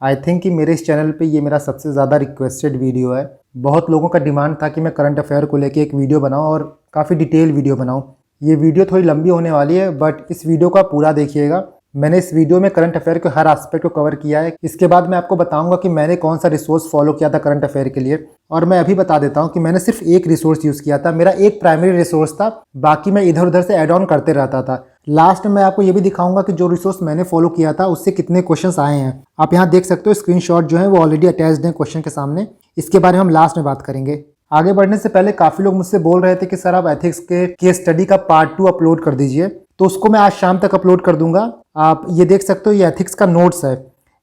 I think कि मेरे इस चैनल पे ये मेरा सबसे ज़्यादा रिक्वेस्टेड वीडियो है। बहुत लोगों का डिमांड था कि मैं करंट अफेयर को लेके एक वीडियो बनाऊं और काफ़ी डिटेल वीडियो बनाऊं। ये वीडियो थोड़ी लंबी होने वाली है, बट इस वीडियो को आप पूरा देखिएगा। मैंने इस वीडियो में करंट अफेयर के हर एस्पेक्ट को कवर किया है। इसके बाद मैं आपको बताऊंगा कि मैंने कौन सा रिसोर्स फॉलो किया था करंट अफेयर के लिए। और मैं अभी बता देता हूं कि मैंने सिर्फ एक रिसोर्स यूज़ किया था, मेरा एक प्राइमरी रिसोर्स था, बाकी मैं इधर उधर से ऐड ऑन करते रहता था। लास्ट में मैं आपको ये भी दिखाऊंगा कि जो रिसोर्स मैंने फॉलो किया था उससे कितने क्वेश्चंस आए हैं। आप यहाँ देख सकते हो स्क्रीनशॉट जो है वो ऑलरेडी अटैच्ड है क्वेश्चन के सामने। इसके बारे में हम लास्ट में बात करेंगे। आगे बढ़ने से पहले काफ़ी लोग मुझसे बोल रहे थे कि सर आप एथिक्स के केस स्टडी का पार्ट 2 अपलोड कर दीजिए, तो उसको मैं आज शाम तक अपलोड कर दूंगा। आप ये देख सकते हो, ये एथिक्स का नोट्स है।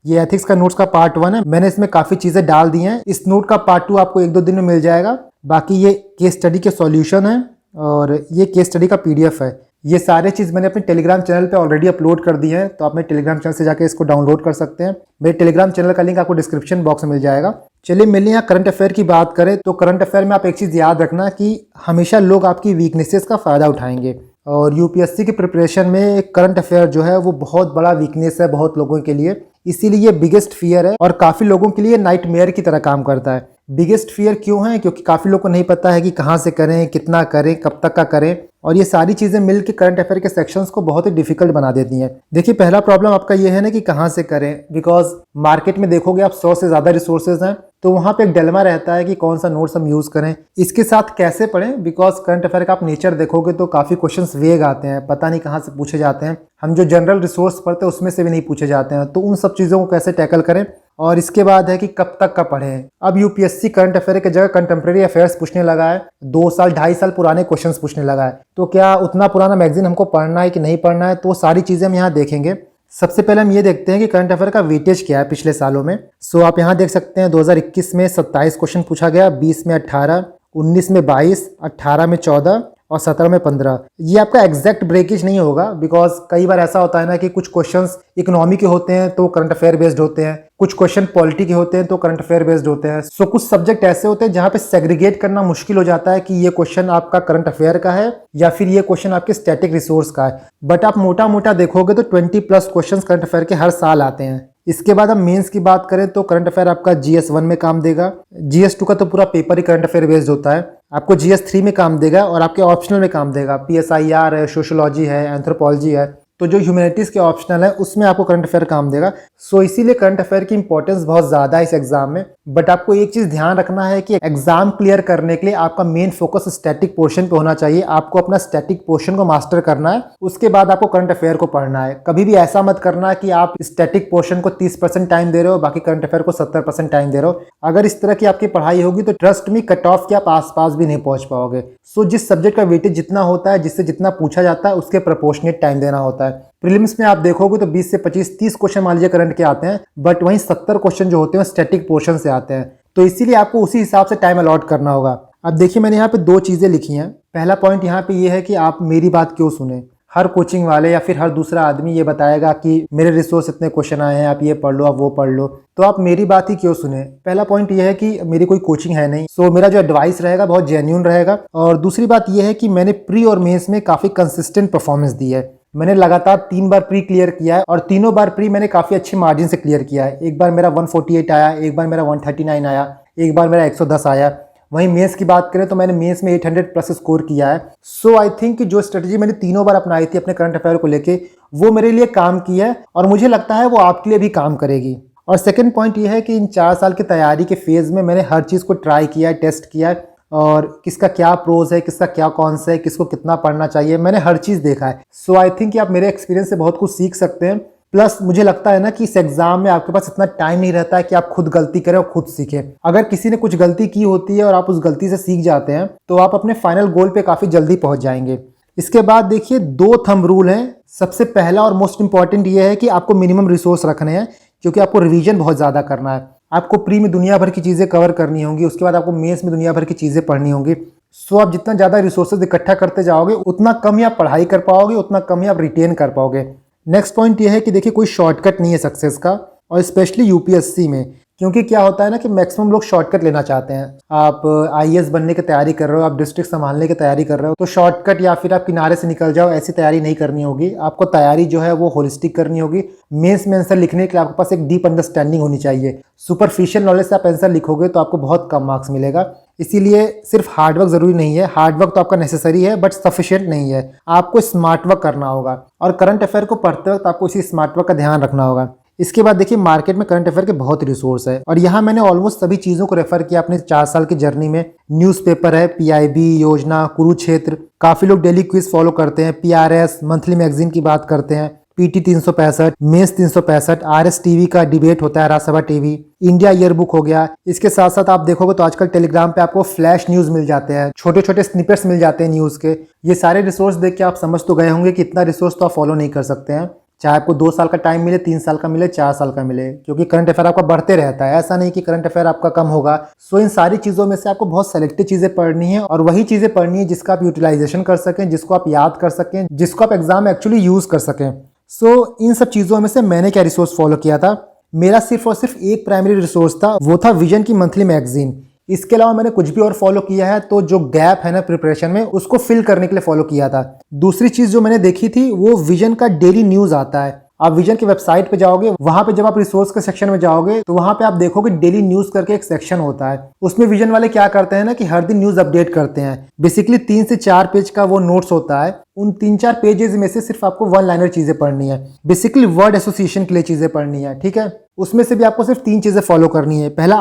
ये एथिक्स का नोट्स का पार्ट 1 है। मैंने इसमें काफ़ी चीज़ें डाल दी हैं। इस नोट का पार्ट 2 आपको 1-2 दिन में मिल जाएगा। बाकी ये केस स्टडी के सॉल्यूशन है और ये केस स्टडी का PDF है। ये सारे चीज़ मैंने अपने टेलीग्राम चैनल पे ऑलरेडी अपलोड कर दी है, तो आप मेरे टेलीग्राम चैनल से जाके इसको डाउनलोड कर सकते हैं। मेरे टेलीग्राम चैनल का लिंक आपको डिस्क्रिप्शन बॉक्स में मिल जाएगा। चलिए मिलिए, यहाँ करंट अफेयर की बात करें तो करंट अफेयर में आप एक चीज़ याद रखना कि हमेशा लोग आपकी वीकनेसेस का फ़ायदा उठाएंगे। और यूपीएससी की प्रिपरेशन में करंट अफेयर जो है वो बहुत बड़ा वीकनेस है बहुत लोगों के लिए। इसीलिए ये बिगेस्ट फियर है और काफ़ी लोगों के लिए नाइटमेयर की तरह काम करता है। बिगेस्ट फियर क्यों है? क्योंकि काफ़ी लोगों को नहीं पता है कि कहाँ से करें, कितना करें, कब तक का करें, और ये सारी चीज़ें मिलकर करंट अफेयर के सेक्शंस को बहुत ही डिफिकल्ट बना देती हैं। देखिए, पहला प्रॉब्लम आपका ये है ना कि कहाँ से करें, बिकॉज मार्केट में देखोगे आप 100 से ज़्यादा रिसोर्सेज हैं, तो वहाँ पे एक डिलेमा रहता है कि कौन सा नोट्स हम यूज़ करें, इसके साथ कैसे पढ़ें। बिकॉज करंट अफेयर का आप नेचर देखोगे तो काफ़ी क्वेश्चंस वेग आते हैं, पता नहीं कहाँ से पूछे जाते हैं। हम जो जनरल रिसोर्स पढ़ते हैं उसमें से भी नहीं पूछे जाते हैं, तो उन सब चीज़ों को कैसे टैकल करें। और इसके बाद है कि कब तक का पढ़ें। अब यूपीएससी करंट अफेयर की जगह कंटेम्प्रेरी अफेयर्स पूछने लगा है, 2 साल 2.5 साल पुराने क्वेश्चंस पूछने लगा है। तो क्या उतना पुराना मैगजीन हमको पढ़ना है कि नहीं पढ़ना है, तो वो सारी चीज़ें हम यहाँ देखेंगे। सबसे पहले हम ये देखते हैं कि करंट अफेयर का वेटेज क्या है पिछले सालों में। सो आप यहाँ देख सकते हैं 2021 में 27 क्वेश्चन पूछा गया, 20 में 18, 19 में 22, 18 में 14 और 17 में 15। ये आपका एग्जैक्ट ब्रेकेज नहीं होगा, बिकॉज कई बार ऐसा होता है ना कि कुछ क्वेश्चंस इकोनॉमी के होते हैं तो करंट अफेयर बेस्ड होते हैं, कुछ क्वेश्चन पॉलिटी के होते हैं तो करंट अफेयर बेस्ड होते हैं। सो कुछ सब्जेक्ट ऐसे होते हैं जहां पे सेग्रीगेट करना मुश्किल हो जाता है कि ये क्वेश्चन आपका करंट अफेयर का है या फिर ये क्वेश्चन आपके स्टैटिक रिसोर्स का है। बट आप मोटा मोटा देखोगे तो 20+ क्वेश्चन करंट अफेयर के हर साल आते हैं। इसके बाद हम मेंस की बात करें तो करंट अफेयर आपका GS1 में काम देगा। GS2 का तो पूरा पेपर ही करंट अफेयर बेस्ड होता है। आपको GS3 में काम देगा और आपके ऑप्शनल में काम देगा। PSIR है, सोशियोलॉजी है, एंथ्रोपोलॉजी है, तो जो ह्यूमैनिटीज़ के ऑप्शनल है उसमें आपको करंट अफेयर काम देगा। सो इसीलिए करंट अफेयर की इंपॉर्टेंस बहुत ज़्यादा है इस एग्जाम में। बट आपको एक चीज़ ध्यान रखना है कि एग्जाम क्लियर करने के लिए आपका मेन फोकस स्टैटिक पोर्शन पे होना चाहिए। आपको अपना स्टैटिक पोर्शन को मास्टर करना है, उसके बाद आपको करंट अफेयर को पढ़ना है। कभी भी ऐसा मत करना कि आप स्टैटिक पोर्शन को 30% टाइम दे रहे हो, बाकी करंट अफेयर को 70% टाइम दे रहे हो। अगर इस तरह की आपकी पढ़ाई होगी तो ट्रस्ट मी, कट ऑफ के आप आसपास भी नहीं पहुंच पाओगे। सो जिस सब्जेक्ट का वेटेज जितना होता है, जिससे जितना पूछा जाता है, उसके प्रोपोर्शनेट टाइम देना होता है। प्रीलिम्स में आप देखोगे तो 20 से 25-30 क्वेश्चन मान लीजिए करंट के आते हैं, बट वहीं 70 क्वेश्चन जो होते हैं स्टैटिक पोर्शन से आते हैं, तो इसीलिए आपको उसी हिसाब से टाइम अलॉट करना होगा। अब देखिए, मैंने यहाँ पे 2 चीज़ें लिखी हैं। पहला पॉइंट यहाँ पे ये है कि आप मेरी बात क्यों सुने। हर कोचिंग वाले या फिर हर दूसरा आदमी ये बताएगा कि मेरे रिसोर्स इतने क्वेश्चन आए हैं, आप ये पढ़ लो, आप वो पढ़ लो, तो आप मेरी बात ही क्यों सुने। पहला पॉइंट ये है कि मेरी कोई कोचिंग है नहीं, सो मेरा जो एडवाइस रहेगा बहुत जेन्युइन रहेगा। और दूसरी बात ये है कि मैंने प्री और मेंस में काफ़ी कंसिस्टेंट परफॉर्मेंस दी है। मैंने लगातार 3 बार प्री क्लियर किया है और तीनों बार प्री मैंने काफ़ी अच्छे मार्जिन से क्लियर किया है। एक बार मेरा 148 आया, एक बार मेरा 139 आया, एक बार मेरा 110 आया। वहीं मेंस की बात करें तो मैंने मेंस में 800+ स्कोर किया है। सो आई थिंक कि जो स्ट्रेटजी मैंने तीनों बार अपनाई थी अपने करंट अफेयर को लेके, वो मेरे लिए काम की है और मुझे लगता है वो आपके लिए भी काम करेगी। और सेकंड पॉइंट ये है कि इन 4 साल की तैयारी के फेज़ में मैंने हर चीज़ को ट्राई किया है, टेस्ट किया है, और किसका क्या प्रोज है, किसका क्या कॉन्स है, किसको कितना पढ़ना चाहिए, मैंने हर चीज़ देखा है। सो आई थिंक कि आप मेरे एक्सपीरियंस से बहुत कुछ सीख सकते हैं। प्लस मुझे लगता है ना कि इस एग्जाम में आपके पास इतना टाइम नहीं रहता है कि आप खुद गलती करें और खुद सीखें। अगर किसी ने कुछ गलती की होती है और आप उस गलती से सीख जाते हैं तो आप अपने फाइनल गोल पे काफ़ी जल्दी पहुंच जाएंगे। इसके बाद देखिए, 2 थंब रूल हैं। सबसे पहला और मोस्ट इंपॉर्टेंट ये है कि आपको मिनिमम रिसोर्स रखने हैं, क्योंकि आपको रिवीजन बहुत ज़्यादा करना है। आपको प्री में दुनिया भर की चीज़ें कवर करनी होंगी, उसके बाद आपको मेंस में दुनिया भर की चीज़ें पढ़नी होंगी। सो आप जितना ज़्यादा रिसोर्सेज इकट्ठा करते जाओगे उतना कम ही आप पढ़ाई कर पाओगे, उतना कम ही आप रिटेन कर पाओगे। नेक्स्ट पॉइंट ये है कि देखिए, कोई शॉर्टकट नहीं है सक्सेस का, और स्पेशली यूपीएससी में, क्योंकि क्या होता है ना कि मैक्सिमम लोग शॉर्टकट लेना चाहते हैं। आप आईएएस बनने की तैयारी कर रहे हो, आप डिस्ट्रिक्ट संभालने की तैयारी कर रहे हो, तो शॉर्टकट या फिर आप किनारे से निकल जाओ, ऐसी तैयारी नहीं करनी होगी। आपको तैयारी जो है वो होलिस्टिक करनी होगी। मेंस में आंसर लिखने के लिए आपके पास एक डीप अंडरस्टैंडिंग होनी चाहिए। सुपरफिशियल नॉलेज से आप आंसर लिखोगे तो आपको बहुत कम मार्क्स मिलेगा। इसीलिए सिर्फ हार्डवर्क जरूरी नहीं है, हार्डवर्क तो आपका नेसेसरी है बट सफिशिएंट नहीं है। आपको स्मार्ट वर्क करना होगा और करंट अफेयर को पढ़ते वक्त आपको इसी स्मार्ट वर्क का ध्यान रखना होगा। इसके बाद देखिए, मार्केट में करंट अफेयर के बहुत रिसोर्स है और यहाँ मैंने ऑलमोस्ट सभी चीज़ों को रेफर किया अपने 4 साल की जर्नी में। न्यूज़पेपर है, पीआईबी, योजना, कुरुक्षेत्र, काफ़ी लोग डेली क्विज फॉलो करते हैं, पीआरएस, मंथली मैगजीन की बात करते हैं, पीटी 365, मेंस 365, आरएस टीवी का डिबेट होता है, Rajya Sabha TV, India year book हो गया। इसके साथ साथ आप देखोगे तो आजकल टेलीग्राम पे आपको फ्लैश न्यूज़ मिल जाते हैं, छोटे छोटे स्निपेट्स मिल जाते हैं न्यूज़ के। ये सारे रिसोर्स देख के आप समझ तो गए होंगे कि इतना रिसोर्स तो आप फॉलो नहीं कर सकते हैं, चाहे आपको 2 साल का टाइम मिले, 3 साल का मिले, 4 साल का मिले, क्योंकि करंट अफेयर आपका बढ़ते रहता है। ऐसा नहीं कि करंट अफेयर आपका कम होगा। सो इन सारी चीज़ों में से आपको बहुत सेलेक्टिव चीज़ें पढ़नी है और वही चीज़ें पढ़नी है जिसका आप यूटिलाइजेशन कर सकें, जिसको आप याद कर सकें, जिसको आप एग्जाम में एक्चुअली यूज़ कर सकें। सो इन सब चीज़ों में से मैंने क्या रिसोर्स फॉलो किया था, मेरा सिर्फ और सिर्फ एक प्राइमरी रिसोर्स था, वो था विजन की मंथली मैगजीन। इसके अलावा मैंने कुछ भी और फॉलो किया है तो जो गैप है ना प्रिपरेशन में, उसको फिल करने के लिए फॉलो किया था। दूसरी चीज़ जो मैंने देखी थी वो विजन का डेली न्यूज़ आता है। आप विजन की वेबसाइट पे जाओगे, वहां पे जब आप रिसोर्स के सेक्शन में जाओगे तो वहां पे आप देखोगे डेली न्यूज़ करके एक सेक्शन होता है। उसमें विजन वाले क्या करते हैं ना कि हर दिन न्यूज़ अपडेट करते हैं। बेसिकली 3 से 4 पेज का वो नोट्स होता है। उन 3-4 पेजेस में से सिर्फ आपको 1 लाइनर चीज़ें पढ़नी है, बेसिकली वर्ड एसोसिएशन के लिए चीज़ें पढ़नी है, ठीक है। उसमें से भी आपको सिर्फ 3 चीज़ें फॉलो करनी है। पहला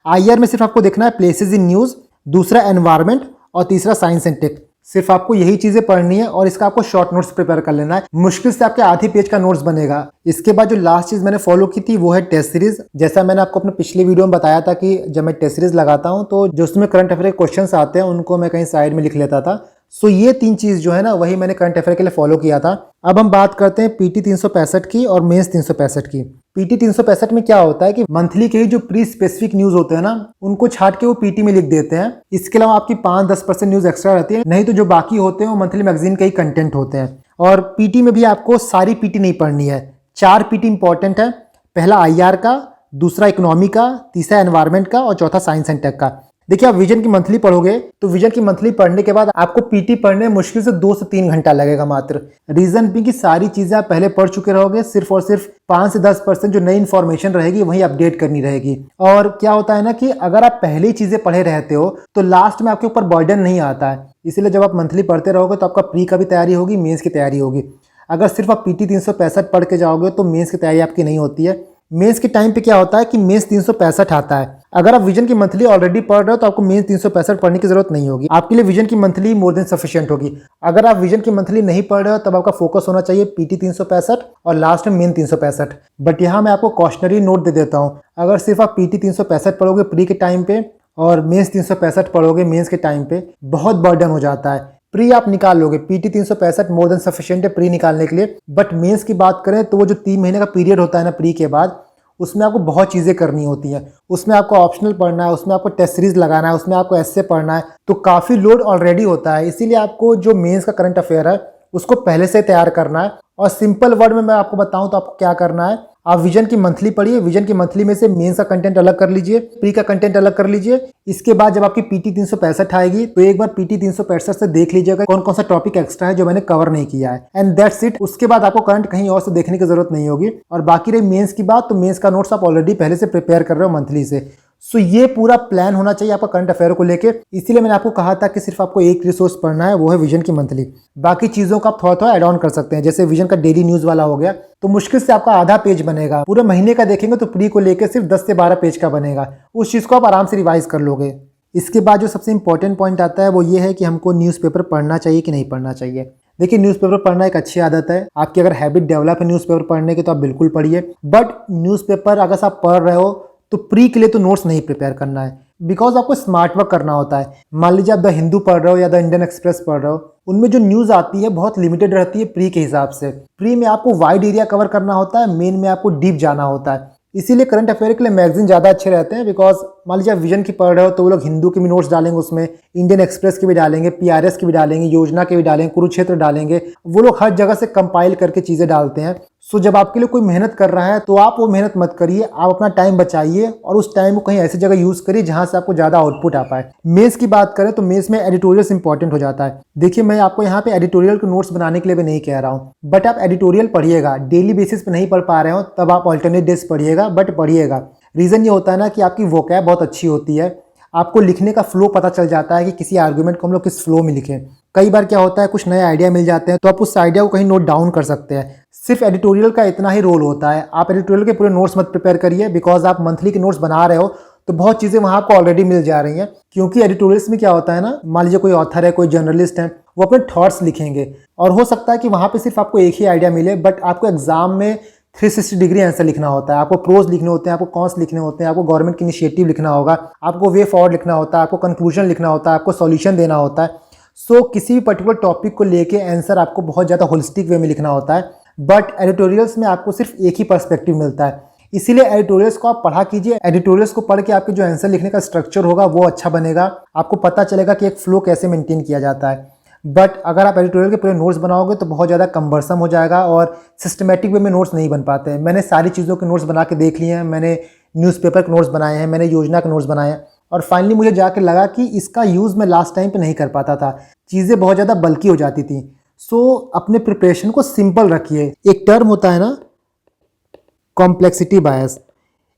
आईआर में सिर्फ आपको देखना है प्लेसेस इन न्यूज़, दूसरा एनवायरमेंट और तीसरा साइंस एंड टेक। सिर्फ आपको यही चीजें पढ़नी है और इसका आपको शॉर्ट नोट्स प्रिपेयर कर लेना है। मुश्किल से आपके आधी पेज का नोट्स बनेगा। इसके बाद जो लास्ट चीज मैंने फॉलो की थी वो है टेस्ट सीरीज। जैसा मैंने आपको अपने पिछले वीडियो में बताया था कि जब मैं टेस्ट सीरीज लगाता हूं तो जो उसमें करंट अफेयर के क्वेश्चंस आते हैं उनको मैं कहीं साइड में लिख लेता था। सो ये 3 चीज जो है ना वही मैंने करंट अफेयर के लिए फॉलो किया था। अब हम बात करते हैं पीटी 365 की और मेंस 365 की। पीटी 365 में क्या होता है कि मंथली के ही जो प्री स्पेसिफिक न्यूज होते हैं ना उनको छाट के वो पीटी में लिख देते हैं। इसके अलावा आपकी 5-10% न्यूज एक्स्ट्रा रहती है, नहीं तो जो बाकी होते हैं वो मंथली मैगजीन के ही कंटेंट होते हैं। और पीटी में भी आपको सारी पीटी नहीं पढ़नी है, 4 पीटी इंपॉर्टेंट है। पहला आईआर का, दूसरा इकोनॉमी का, तीसरा एनवायरमेंट का और चौथा साइंस एंड टेक का। देखिए, आप विजन की मंथली पढ़ोगे तो विजन की मंथली पढ़ने के बाद आपको पीटी पढ़ने मुश्किल से 2 से 3 घंटा लगेगा मात्र। रीजन भी कि सारी चीजें आप पहले पढ़ चुके रहोगे, सिर्फ और सिर्फ 5 से 10% जो नई इन्फॉर्मेशन रहेगी वही अपडेट करनी रहेगी। और क्या होता है ना कि अगर आप पहले ही चीजें पढ़े रहते हो तो लास्ट में आपके ऊपर बर्डन नहीं आता है। इसीलिए जब आप मंथली पढ़ते रहोगे तो आपका प्री का भी तैयारी होगी, मेंस की तैयारी होगी। अगर सिर्फ आप पीटी 365 पढ़ के जाओगे तो मेंस की तैयारी आपकी नहीं होती है। मेंस के टाइम पे क्या होता है कि मेंस 365 आता है। अगर आप विजन की मंथली ऑलरेडी पढ़ रहे हो तो आपको मेंस 365 पढ़ने की जरूरत नहीं होगी, आपके लिए विजन की मंथली मोर देन सफिशिएंट होगी। अगर आप विजन की मंथली नहीं पढ़ रहे हो तब आपका फोकस होना चाहिए पीटी 365 और लास्ट में मेन 365। बट यहाँ मैं आपको कॉशनरी नोट दे देता हूँ, अगर सिर्फ आप पीटी 365 पढ़ोगे प्री के टाइम पे और मेंस 365 पढ़ोगे मेंस के टाइम पे, बहुत बर्डन हो जाता है। प्री आप निकाल लोगे, पीटी 365 मोर देन सफिशिएंट है प्री निकालने के लिए। बट मेंस की बात करें तो वो जो 3 महीने का पीरियड होता है ना प्री के बाद, उसमें आपको बहुत चीज़ें करनी होती हैं। उसमें आपको ऑप्शनल पढ़ना है, उसमें आपको टेस्ट सीरीज लगाना है, उसमें आपको एस्से पढ़ना है, तो काफ़ी लोड ऑलरेडी होता है। इसीलिए आपको जो मेंस का करंट अफेयर है उसको पहले से तैयार करना है। और सिंपल वर्ड में मैं आपको बताऊं तो आपको क्या करना है, आप विजन की मंथली पढ़िए, विजन की मंथली में से मेंस का कंटेंट अलग कर लीजिए, प्री का कंटेंट अलग कर लीजिए। इसके बाद जब आपकी पीटी 365 आएगी तो एक बार पीटी 365 से देख लीजिएगा कौन कौन सा टॉपिक एक्स्ट्रा है जो मैंने कवर नहीं किया है, एंड दैट्स इट। उसके बाद आपको करंट कहीं और से देखने की जरूरत नहीं होगी। और बाकी रही मेंस की बात, तो मेंस का नोट्स आप ऑलरेडी पहले से प्रिपेयर कर रहे हो मंथली से। सो ये पूरा प्लान होना चाहिए आपका करंट अफेयर को लेके। इसीलिए मैंने आपको कहा था कि सिर्फ आपको एक रिसोर्स पढ़ना है, वो है विजन की मंथली। बाकी चीज़ों का आप थोड़ा थोड़ा एड ऑन कर सकते हैं, जैसे विजन का डेली न्यूज़ वाला हो गया तो मुश्किल से आपका आधा पेज बनेगा। पूरे महीने का देखेंगे तो प्री को लेकर सिर्फ 10 से 12 पेज का बनेगा। उस चीज़ को आप आराम से रिवाइज कर लोगे। इसके बाद जो सबसे इंपॉर्टेंट पॉइंट आता है वो ये है कि हमको न्यूज़पेपर पढ़ना चाहिए कि नहीं पढ़ना चाहिए। देखिए, न्यूज़पेपर पढ़ना एक अच्छी आदत है। आपकी अगर हैबिट डेवलप है न्यूज़पेपर पढ़ने की तो आप बिल्कुल पढ़िए। बट न्यूज़पेपर अगर आप पढ़ रहे हो तो प्री के लिए तो नोट्स नहीं प्रिपेयर करना है, बिकॉज आपको स्मार्ट वर्क करना होता है। मान लीजिए आप द हिंदू पढ़ रहे हो या द इंडियन एक्सप्रेस पढ़ रहे हो, उनमें जो न्यूज़ आती है बहुत लिमिटेड रहती है प्री के हिसाब से। प्री में आपको वाइड एरिया कवर करना होता है, मेन में आपको डीप जाना होता है। इसीलिए करंट अफेयर के लिए मैगजीन ज़्यादा अच्छे रहते हैं, बिकॉज मान लीजिए आप विजन की पढ़ रहे हो तो वो लोग हिंदू के भी नोट्स डालेंगे, उसमें इंडियन एक्सप्रेस के भी डालेंगे, पीआरएस के भी डालेंगे, योजना के भी डालेंगे, कुरुक्षेत्र डालेंगे। वो लोग हर जगह से कंपाइल करके चीज़ें डालते हैं। सो जब आपके लिए कोई मेहनत कर रहा है तो आप वो मेहनत मत करिए, आप अपना टाइम बचाइए और उस टाइम को कहीं ऐसी जगह यूज करिए जहां से आपको ज्यादा आउटपुट आ पाए। मेंस की बात करें तो मेंस में एडिटोरियल्स इंपॉर्टेंट हो जाता है। देखिए मैं आपको यहाँ पे एडिटोरियल के नोट्स बनाने के लिए भी नहीं कह रहा हूँ, बट आप एडिटोरियल पढ़िएगा। डेली बेसिस पे नहीं पढ़ पा रहे हो तब आप ऑल्टरनेट डेज पढ़िएगा, बट पढ़िएगा। रीजन ये होता है ना कि आपकी वोकैब बहुत अच्छी होती है, आपको लिखने का फ्लो पता चल जाता है कि किसी आर्गुमेंट को हम लोग किस फ्लो में लिखें। कई बार क्या होता है कुछ नए आइडिया मिल जाते हैं तो आप उस आइडिया को कहीं नोट डाउन कर सकते हैं। सिर्फ एडिटोरियल का इतना ही रोल होता है। आप एडिटोरियल के पूरे नोट्स मत प्रिपेयर करिए, बिकॉज आप मंथली के नोट्स बना रहे हो तो बहुत चीज़ें वहाँ आपको ऑलरेडी मिल जा रही हैं। क्योंकि एडिटोरियल्स में क्या होता है ना, मान लीजिए कोई ऑथर है, कोई जर्नलिस्ट है, वो अपने थॉट्स लिखेंगे और हो सकता है कि वहाँ पे सिर्फ आपको एक ही आइडिया मिले, बट आपको एग्जाम में 360 डिग्री आंसर लिखना होता है। आपको प्रोज लिखने होते हैं, आपको कॉन्स लिखने होते हैं, आपको गवर्नमेंट की इनिशिएटिव लिखना होगा, आपको वे फॉरवर्ड लिखना होता है, आपको कंक्लूजन लिखना होता है, आपको सॉल्यूशन देना होता है। सो किसी भी पर्टिकुलर टॉपिक को लेके आंसर आपको बहुत ज़्यादा होलिस्टिक वे में लिखना होता है, बट एडिटोरियल्स में आपको सिर्फ एक ही पर्सपेक्टिव मिलता है। इसीलिए एडिटोरियल्स को आप पढ़ा कीजिए। एडिटोरियल्स को पढ़ के आपके जो आंसर लिखने का स्ट्रक्चर होगा वो अच्छा बनेगा, आपको पता चलेगा कि एक फ्लो कैसे मेंटेन किया जाता है। बट अगर आप एडिटोरियल के पूरे नोट्स बनाओगे तो बहुत ज़्यादा कम्बरसम हो जाएगा और सिस्टमेटिक वे में नोट्स नहीं बन पाते हैं। मैंने सारी चीज़ों के नोट्स बना के देख लिए हैं, मैंने न्यूज़पेपर के नोट्स बनाए हैं, मैंने योजना के नोट्स बनाए हैं, और फाइनली मुझे जाकर लगा कि इसका यूज़ मैं लास्ट टाइम पे नहीं कर पाता था, चीज़ें बहुत ज़्यादा बल्कि हो जाती थी। सो अपने प्रिपरेशन को सिंपल रखिए। एक टर्म होता है ना, कॉम्प्लेक्सिटी बायस।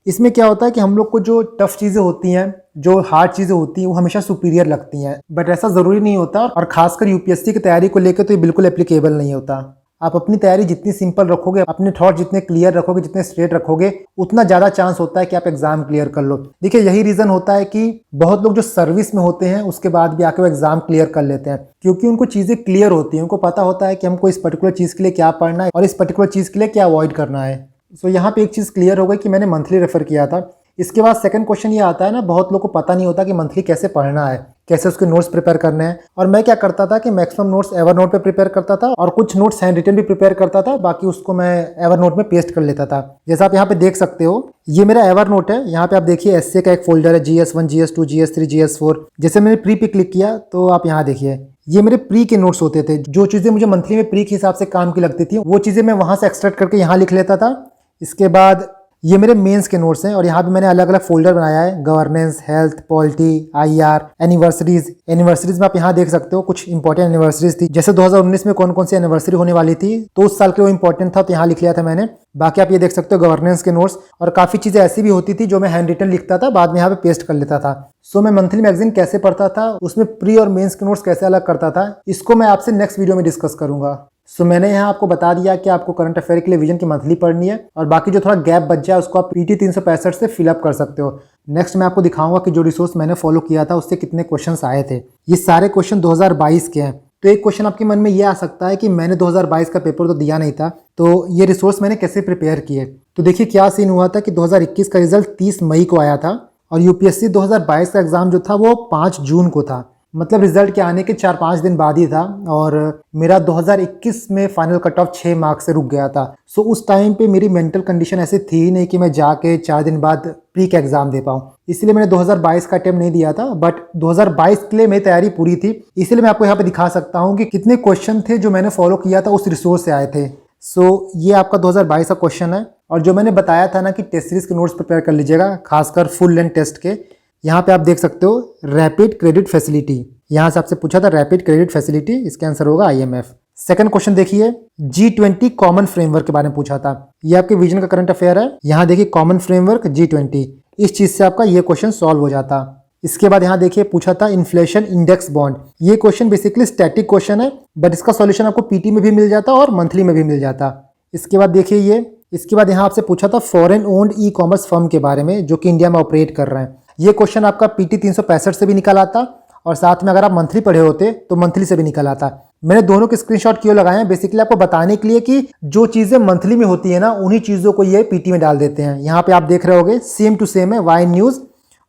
इसमें क्या होता है कि हम लोग को जो टफ चीज़ें होती हैं, जो हार्ड चीज़ें होती हैं, वो हमेशा सुपीरियर लगती हैं, बट ऐसा ज़रूरी नहीं होता। और खासकर यूपीएससी की तैयारी को लेकर तो ये बिल्कुल एप्लीकेबल नहीं होता। आप अपनी तैयारी जितनी सिंपल रखोगे, अपने थॉट जितने क्लियर रखोगे, जितने स्ट्रेट रखोगे, उतना ज़्यादा चांस होता है कि आप एग्जाम क्लियर कर लो। देखिए यही रीज़न होता है कि बहुत लोग जो सर्विस में होते हैं उसके बाद भी आके वो एग्जाम क्लियर कर लेते हैं, क्योंकि उनको चीज़ें क्लियर होती हैं। उनको पता होता है कि हमको इस पर्टिकुलर चीज़ के लिए क्या पढ़ना है और इस पर्टिकुलर चीज़ के लिए क्या अवॉइड करना है। सो यहाँ पे एक चीज़ क्लियर हो गई कि मैंने मंथली रेफर किया था। इसके बाद सेकंड क्वेश्चन ये आता है ना, बहुत लोगों को पता नहीं होता कि मंथली कैसे पढ़ना है, कैसे उसके नोट्स प्रिपेयर करने हैं। और मैं क्या करता था कि मैक्सिमम नोट्स एवरनोट पे प्रिपेयर करता था और कुछ नोट्स हैंड रिटन भी प्रिपेयर करता था, बाकी उसको मैं एवरनोट में पेस्ट कर लेता था। जैसा आप यहाँ पे देख सकते हो, ये मेरा एवरनोट है। यहाँ पे आप देखिए एसए का एक फोल्डर है, GS1, GS2, GS3, GS4। जैसे मैंने प्री पे क्लिक किया तो आप यहाँ देखिए ये मेरे प्री के नोट्स होते थे। जो चीज़ें मुझे मंथली में प्री के हिसाब से काम की लगती थी वो चीज़ें मैं वहाँ से एक्सट्रैक्ट करके यहाँ लिख लेता था। इसके बाद ये मेरे मेंस के नोट्स हैं और यहाँ पे मैंने अलग अलग फोल्डर बनाया है, governance, health, polity, IR, anniversaries. Anniversaries में आप यहाँ देख सकते हो कुछ इंपॉर्टेंट एनिवर्सरीज थी, जैसे 2019 में कौन कौन सी एनिवर्सरी होने वाली थी तो उस साल के वो इंपॉर्टेंट था तो यहाँ लिख लिया था मैंने। बाकी आप ये देख सकते हो गवर्नेंस के नोट्स, और काफ़ी चीज़ें ऐसी भी होती थी जो मैं हैंड रिटन लिखता था, बाद में यहाँ पे पेस्ट कर लेता था। सो मैं मंथली मैगजीन कैसे पढ़ता था, उसमें प्री और मेंस के नोट्स कैसे अलग करता था, इसको मैं आपसे नेक्स्ट वीडियो में डिस्कस करूंगा। सो मैंने यहाँ आपको बता दिया कि आपको करंट अफेयर के लिए विजन की मंथली पढ़नी है, और बाकी जो थोड़ा गैप बच जाए उसको आप PT 365 से फिलअप कर सकते हो। नेक्स्ट मैं आपको दिखाऊंगा कि जो रिसोर्स मैंने फॉलो किया था उससे कितने क्वेश्चंस आए थे। ये सारे क्वेश्चन 2022 के हैं। तो एक क्वेश्चन आपके मन में ये आ सकता है कि मैंने 2022 का पेपर तो दिया नहीं था, तो ये रिसोर्स मैंने कैसे प्रिपेयर किए। तो देखिए क्या सीन हुआ था कि 2021 का रिजल्ट 30 मई को आया था और यूपीएससी 2022 का एग्जाम जो था वो 5 जून को था। मतलब रिजल्ट के आने के 4-5 दिन बाद ही था, और मेरा 2021 में फाइनल कट ऑफ 6 मार्क्स से रुक गया था। सो उस टाइम पे मेरी मेंटल कंडीशन ऐसी थी ही नहीं कि मैं जाके 4 दिन बाद प्री का एग्जाम दे पाऊँ, इसलिए मैंने 2022 का अटेम्प्ट नहीं दिया था। बट 2022 के लिए मेरी तैयारी पूरी थी, इसलिए मैं आपको यहाँ पे दिखा सकता हूँ कि कितने क्वेश्चन थे जो मैंने फॉलो किया था उस रिसोर्स से आए थे। सो ये आपका 2022 का क्वेश्चन है, और जो मैंने बताया था ना कि टेस्ट सीरीज के नोट्स प्रिपेयर कर लीजिएगा, खासकर फुल लेंथ टेस्ट के। यहाँ पे आप देख सकते हो रैपिड क्रेडिट फैसिलिटी, यहाँ से आपसे पूछा था रैपिड क्रेडिट फैसिलिटी, इसका आंसर होगा IMF। सेकंड क्वेश्चन देखिए G20 कॉमन फ्रेमवर्क के बारे में पूछा था। ये आपके विजन का करंट अफेयर है। यहाँ देखिए कॉमन फ्रेमवर्क G20, इस चीज से आपका ये क्वेश्चन सॉल्व हो जाता। इसके बाद यहाँ देखिए पूछा था इन्फ्लेशन इंडेक्स बॉन्ड। ये क्वेश्चन बेसिकली स्टैटिक क्वेश्चन है, बट इसका सॉल्यूशन आपको PT में भी मिल जाता और मंथली में भी मिल जाता। इसके बाद देखिए ये, इसके बाद यहाँ आपसे पूछा था फॉरेन ओन्ड ई-कॉमर्स फर्म के बारे में जो कि इंडिया में ऑपरेट कर रहे हैं। ये क्वेश्चन आपका PT 365 से भी निकल आता, और साथ में अगर आप मंथली पढ़े होते तो मंथली से भी निकल आता। मैंने दोनों के स्क्रीनशॉट क्यों लगाए हैं, बेसिकली आपको बताने के लिए कि जो चीज़ें मंथली में होती है ना उन्हीं चीज़ों को ये PT में डाल देते हैं। यहाँ पे आप देख रहे होगे सेम टू सेम है वाई न्यूज़,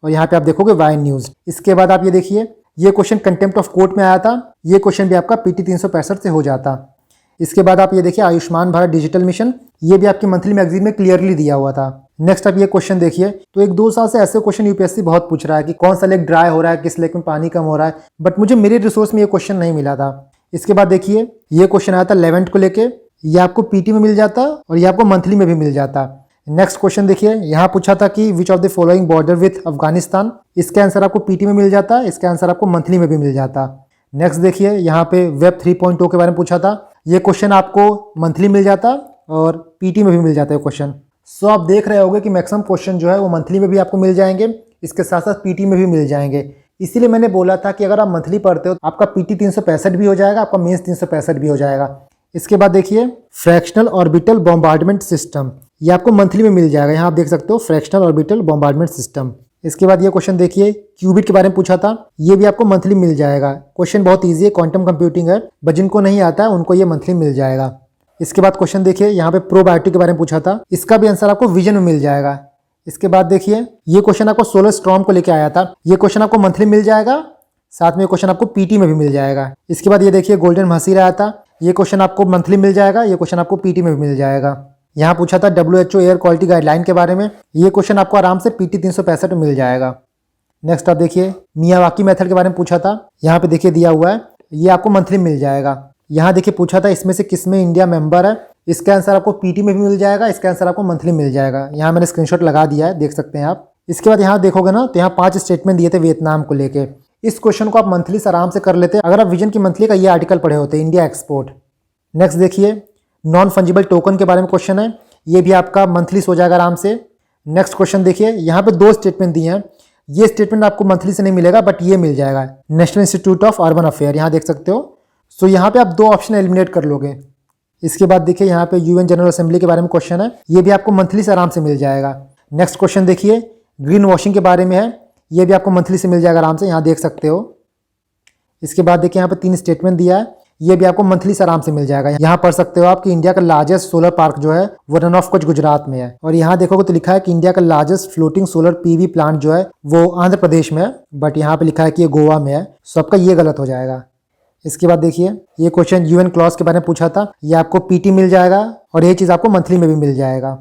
और यहाँ पे आप देखोगे वाई न्यूज़। इसके बाद आप ये देखिए ये क्वेश्चन कंटेम्प्ट ऑफ कोर्ट में आया था, ये क्वेश्चन भी आपका PT 365 से हो जाता। इसके बाद आप ये देखिए आयुष्मान भारत डिजिटल मिशन, ये भी आपकी मंथली मैगजीन में क्लियरली दिया हुआ था। नेक्स्ट आप ये क्वेश्चन देखिए, तो 1-2 साल से ऐसे क्वेश्चन यूपीएससी बहुत पूछ रहा है कि कौन सा लेक ड्राई हो रहा है, किस लेक में पानी कम हो रहा है, बट मुझे मेरे रिसोर्स में ये क्वेश्चन नहीं मिला था। इसके बाद देखिए ये क्वेश्चन आया था 11th को लेके, ये आपको पीटी में मिल जाता और ये आपको मंथली में भी मिल जाता। नेक्स्ट क्वेश्चन देखिए, यहाँ पूछा था कि which of the following border with Afghanistan. इसका आंसर आपको पीटी में मिल जाता, इसका आंसर आपको मंथली में भी मिल जाता। नेक्स्ट देखिए, यहाँ पे वेब 3.0 के बारे में पूछा था। ये क्वेश्चन आपको मंथली मिल जाता और पीटी में भी मिल जाता है क्वेश्चन। सो आप देख रहे होंगे कि मैक्सिमम क्वेश्चन जो है वो मंथली में भी आपको मिल जाएंगे, इसके साथ साथ पीटी में भी मिल जाएंगे। इसीलिए मैंने बोला था कि अगर आप मंथली पढ़ते हो तो आपका पीटी 365 भी हो जाएगा, आपका मेंस 365 भी हो जाएगा। इसके बाद देखिए फ्रैक्शनल ऑर्बिटल बॉम्बार्डमेंट सिस्टम, ये आपको मंथली में मिल जाएगा। यहाँ आप देख सकते हो फ्रैक्शनल ऑर्बिटल बॉम्बार्डमेंट सिस्टम। इसके बाद ये क्वेश्चन देखिए, क्यूबिट के बारे में पूछा था, ये भी आपको मंथली मिल जाएगा। क्वेश्चन बहुत ईजी है, क्वांटम कंप्यूटिंग है, बट जिनको नहीं आता है उनको ये मंथली मिल जाएगा। इसके बाद क्वेश्चन देखिए, यहाँ पे प्रोबायोटिक के बारे में पूछा था, इसका भी आंसर आपको विजन में मिल जाएगा। इसके बाद देखिए, ये क्वेश्चन आपको सोलर स्टॉर्म को लेके आया था, ये क्वेश्चन आपको मंथली मिल जाएगा, साथ में क्वेश्चन आपको पीटी में भी मिल जाएगा। इसके बाद ये देखिए गोल्डन महसीर आया था, ये क्वेश्चन आपको मंथली मिल जाएगा, ये क्वेश्चन आपको पीटी में भी मिल जाएगा। यहाँ पूछा था WHO एयर क्वालिटी गाइडलाइन के बारे में, ये क्वेश्चन आपको आराम से पीटी 365 में मिल जाएगा। नेक्स्ट आप देखिए मियावाकी मेथड के बारे में पूछा था, यहाँ पे देखिए दिया हुआ है, ये आपको मंथली मिल जाएगा। यहाँ देखिए पूछा था इसमें से किसमें इंडिया मेंबर है, इसका आंसर आपको पीटी में भी मिल जाएगा, इसका आंसर आपको मंथली मिल जाएगा। यहाँ मैंने स्क्रीनशॉट लगा दिया है, देख सकते हैं आप। इसके बाद यहाँ देखोगे ना तो यहाँ 5 स्टेटमेंट दिए थे वियतनाम को लेके। इस क्वेश्चन को आप मंथली से आराम से कर लेते अगर आप विजन की मंथली का ये आर्टिकल पढ़े होते, इंडिया एक्सपोर्ट। नेक्स्ट देखिए नॉन फंजिबल टोकन के बारे में क्वेश्चन है, ये भी आपका मंथली हो जाएगा आराम से। नेक्स्ट क्वेश्चन देखिए, यहाँ पे 2 स्टेटमेंट दिए हैं, ये स्टेटमेंट आपको मंथली से नहीं मिलेगा बट ये मिल जाएगा, national institute of urban affair, यहाँ देख सकते हो। सो यहाँ पे आप 2 ऑप्शन एलिमिनेट कर लोगे। इसके बाद देखिए यहाँ पे यूएन जनरल असेंबली के बारे में क्वेश्चन है, ये भी आपको मंथली से आराम से मिल जाएगा। नेक्स्ट क्वेश्चन देखिए ग्रीन वॉशिंग के बारे में है, ये भी आपको मंथली से मिल जाएगा आराम से, यहाँ देख सकते हो। इसके बाद देखिए यहाँ पे 3 स्टेटमेंट दिया है, ये भी आपको मंथली से आराम से मिल जाएगा। यहाँ पढ़ सकते हो आप कि इंडिया का लार्जेस्ट सोलर पार्क जो है वो रन ऑफ कच्छ गुजरात में है, और यहाँ देखोगे तो लिखा है कि इंडिया का largest floating solar PV plant जो है वो आंध्र प्रदेश में है, बट यहाँ पे लिखा है कि ये गोवा में है, सो आपका ये गलत हो जाएगा। इसके बाद देखिए ये क्वेश्चन यूएन क्लॉज के बारे में पूछा था, ये आपको पीटी मिल जाएगा और ये चीज़ आपको मंथली में भी मिल जाएगा।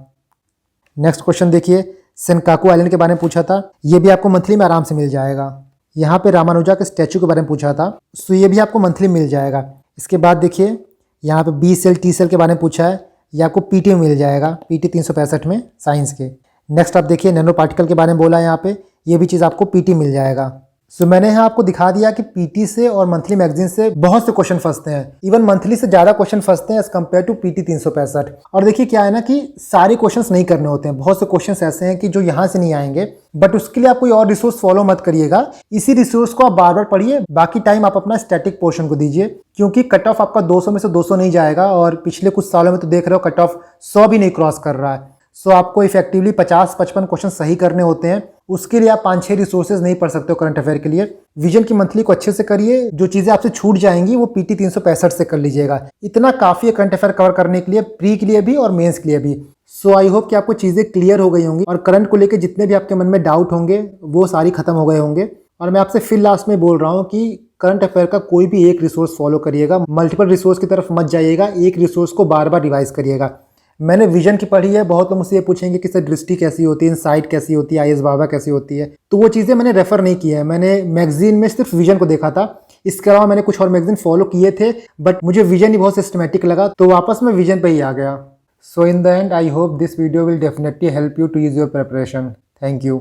नेक्स्ट क्वेश्चन देखिए सेनकाकू आइलैंड के बारे में पूछा था, ये भी आपको मंथली में आराम से मिल जाएगा। यहाँ पे रामानुजा के स्टैचू के बारे में पूछा था, सो ये भी आपको मंथली मिल जाएगा। इसके बाद देखिए यहाँ पे बी सेल टी सेल के बारे में पूछा है, ये आपको पीटी में मिल जाएगा, पीटी 365 में साइंस के। नेक्स्ट आप देखिए नैनो पार्टिकल के बारे में बोला है यहाँ पे, ये भी चीज़ आपको पीटी मिल जाएगा। सो मैंने यहाँ आपको दिखा दिया कि पीटी से और मंथली मैगजीन से बहुत से क्वेश्चन फंसते हैं, इवन मंथली से ज़्यादा क्वेश्चन फंसते हैं एज कम्पेयर टू पीटी 365। और देखिए क्या है ना कि सारे क्वेश्चंस नहीं करने होते हैं, बहुत से क्वेश्चंस ऐसे हैं कि जो यहाँ से नहीं आएंगे, बट उसके लिए आप कोई और रिसोर्स फॉलो मत करिएगा, इसी रिसोर्स को आप बार बार पढ़िए, बाकी टाइम आप अपना स्टैटिक पोर्शन को दीजिए, क्योंकि कट ऑफ आपका 200 में से 200 नहीं जाएगा, और पिछले कुछ सालों में तो देख रहे हो कट ऑफ 100 भी नहीं क्रॉस कर रहा है। सो आपको इफेक्टिवली 50-55 क्वेश्चन सही करने होते हैं, उसके लिए आप 5-6 रिसोर्सेज नहीं पढ़ सकते हो करंट अफेयर के लिए। विजन की मंथली को अच्छे से करिए, जो चीज़ें आपसे छूट जाएंगी वो पीटी 365 से कर लीजिएगा, इतना काफ़ी है करंट अफेयर कवर करने के लिए, प्री के लिए भी और मेंस के लिए भी। सो आई होप कि आपको चीज़ें क्लियर हो गई होंगी और करंट को लेकर जितने भी आपके मन में डाउट होंगे वो सारी खत्म हो गए होंगे। और मैं आपसे फिर लास्ट में बोल रहा हूँ कि करंट अफेयर का कोई भी एक रिसोर्स फॉलो करिएगा, मल्टीपल रिसोर्स की तरफ मत जाइएगा, एक रिसोर्स को बार बार रिवाइज करिएगा। मैंने विजन की पढ़ी है, बहुत लोग मुझसे ये पूछेंगे कि सर दृष्टि कैसी होती है, इनसाइट कैसी होती है, IAS बाबा कैसी होती है, तो वो चीज़ें मैंने रेफर नहीं की है, मैंने मैगजीन में सिर्फ विजन को देखा था, इसके अलावा मैंने कुछ और मैगजीन फॉलो किए थे, बट मुझे विजन ही बहुत सिस्टमेटिक लगा, तो वापस मैं विजन पे ही आ गया। So in the end I hope this video will definitely help you to use your preparation. Thank you.